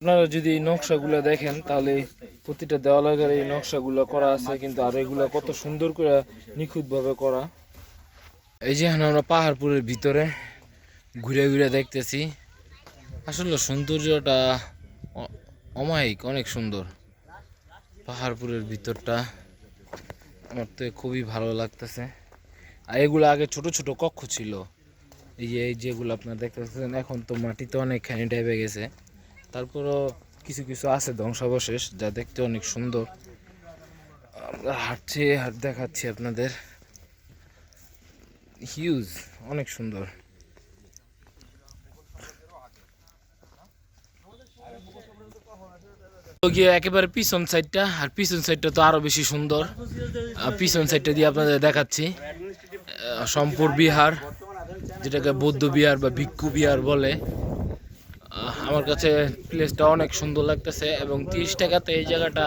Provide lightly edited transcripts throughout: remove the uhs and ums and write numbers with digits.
আপনারা যদি এই নকশাগুলো দেখেন তাহলে প্রতিটা দেওয়ালের এই নকশাগুলো করা আছে, কিন্তু আর এগুলো কত সুন্দর করে নিখুঁতভাবে করা। এই যে এখন আমরা পাহাড়পুরের ভিতরে ঘুরে ঘুরে দেখতেছি, আসলে সৌন্দর্যটা অমায়িক, অনেক সুন্দর। পাহাড়পুরের ভিতরটা আমার তো খুবই ভালো লাগতেছে। আর এগুলো আগে ছোট ছোট কক্ষ ছিল, এই যেগুলো আপনারা দেখতেছেন এখন তো মাটিতে অনেকখানি ডেবে গেছে, তারপরও কিছু কিছু আছে ধ্বংসাবশেষ যা দেখতে অনেক সুন্দর। আমরা হাঁটছি আর দেখাচ্ছি আপনাদের, হিউজ, অনেক সুন্দর। গিয়ে একেবারে পিছন সাইডটা, আর পিছন সাইডটা তো আরো বেশি সুন্দর। পিছন সাইডটা দিয়ে আপনাদের দেখাচ্ছি সম্পুর বিহার, যেটাকে বৌদ্ধ বিহার বা ভিক্ষু বিহার বলে। আমার কাছে প্লেসটা অনেক সুন্দর লাগতেছে এবং 30 টাকাতে এই জায়গাটা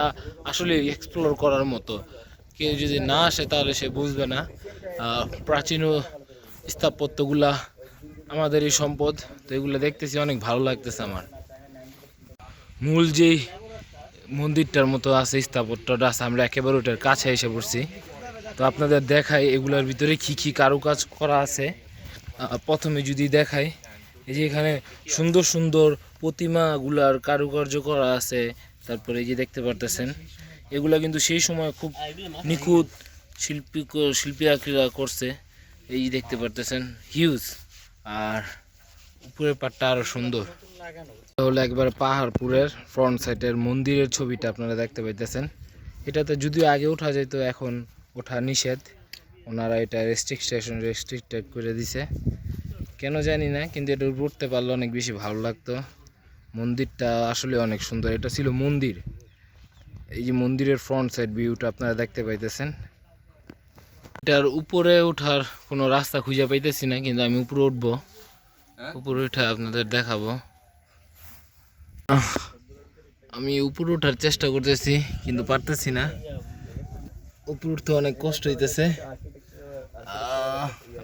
আসলে এক্সপ্লোর করার মতো। কেউ যদি না আসে তাহলে সে বুঝবে না। প্রাচীন স্থাপত্যগুলা আমাদেরই সম্পদ, তো এগুলো দেখতেছি অনেক ভালো লাগতেছে আমার। মূল যেই মন্দিরটার মতো আছে, স্থাপত্যটা আছে, আমরা একেবারে ওটার কাছে এসে পড়ছি। তো আপনাদের দেখাই এগুলোর ভিতরে কি কি কারুকাজ করা আছে। প্রথমে যদি দেখাই, এই যে এখানে সুন্দর সুন্দর প্রতিমাগুলার কারুকার্য করা আছে। তারপরে এই যে দেখতে পারতেছেন, এগুলা কিন্তু সেই সময় খুব নিখুঁত শিল্পীরা করছে। এই যে দেখতে পারতেছেন, হিউজ। আর উপরের পাটটা আরো সুন্দর। হলো একবার পাহাড়পুরের ফ্রন্ট সাইডের মন্দিরের ছবিটা আপনারা দেখতে পাইতেছেন। এটাতে যদিও আগে ওঠা যেত, এখন ওঠা নিষেধ। ওনারা এটা রেস্ট্রিক্টেড করে দিছে, কেন জানি না, কিন্তু এটা উঠতে পারলে অনেক বেশি ভালো লাগতো। মন্দিরটা আসলে অনেক সুন্দর। এটা ছিল মন্দির। এই যে মন্দিরের ফ্রন্ট সাইড ভিউটা আপনারা দেখতে পাইতেছেন। এটার উপরে ওঠার কোনো রাস্তা খুঁজে পাইতেছি না, কিন্তু আমি উপরে উঠবো। উপরে উঠে আপনাদের দেখাবো। আমি উপরে ওঠার চেষ্টা করতেছি কিন্তু পারতেছি না। উপরে উঠতে অনেক কষ্ট হইতেছে।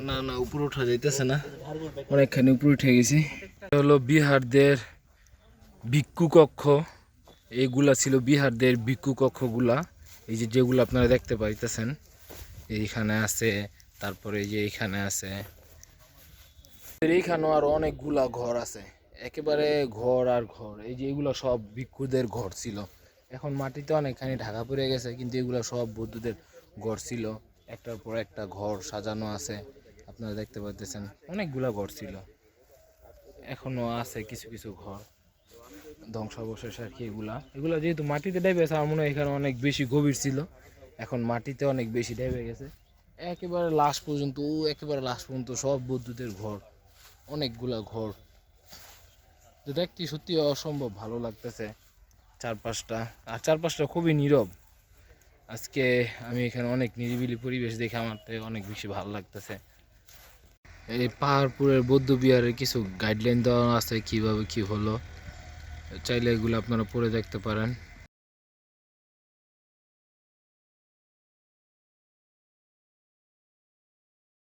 না না, উপরে উঠা যাইতেছে না, অনেকখানি উপরে উঠে গেছি। হলো বিহারদের ভিক্ষু কক্ষ। এইগুলা ছিল বিহারদের ভিক্ষু কক্ষগুলা। এই যে যেগুলো আপনারা দেখতে পাইতেছেন, এইখানে আছে, তারপরে এই যে এইখানে আছে, এইখানেও আরো অনেকগুলা ঘর আছে। একেবারে ঘর আর ঘর। এই যে এগুলো সব ভিক্ষুদের ঘর ছিল, এখন মাটিতে অনেকখানি ঢাকা পড়ে গেছে, কিন্তু এগুলো সব বৌদ্ধদের ঘর ছিল। একটার পর একটা ঘর সাজানো আছে, আপনারা দেখতে পাচ্ছেন অনেকগুলা ঘর ছিল, এখনো আছে কিছু কিছু ঘর ধ্বংসাবশেষ আর কি। এগুলা যেহেতু মাটিতে ডেবে গেছে, আমার মনে হয় এখানে অনেক বেশি গভীর ছিল, এখন মাটিতে অনেক বেশি ডেবে গেছে। একেবারে লাস্ট পর্যন্ত, একেবারে লাস্ট পর্যন্ত সব বৌদ্ধদের ঘর, অনেকগুলা ঘর। তো দেখতে সত্যি অসম্ভব ভালো লাগতেছে চারপাশটা। আর চারপাশটা খুবই নীরব। আজকে আমি এখানে অনেক নিরিবিলি পরিবেশ দেখে আমার অনেক বেশি ভালো লাগতেছে। এই পাহাড়পুরের বৌদ্ধ বিহারের কিছু গাইডলাইন দেওয়া আছে, কিভাবে কি হলো, চাইলে এগুলো আপনারা পড়ে দেখতে পারেন।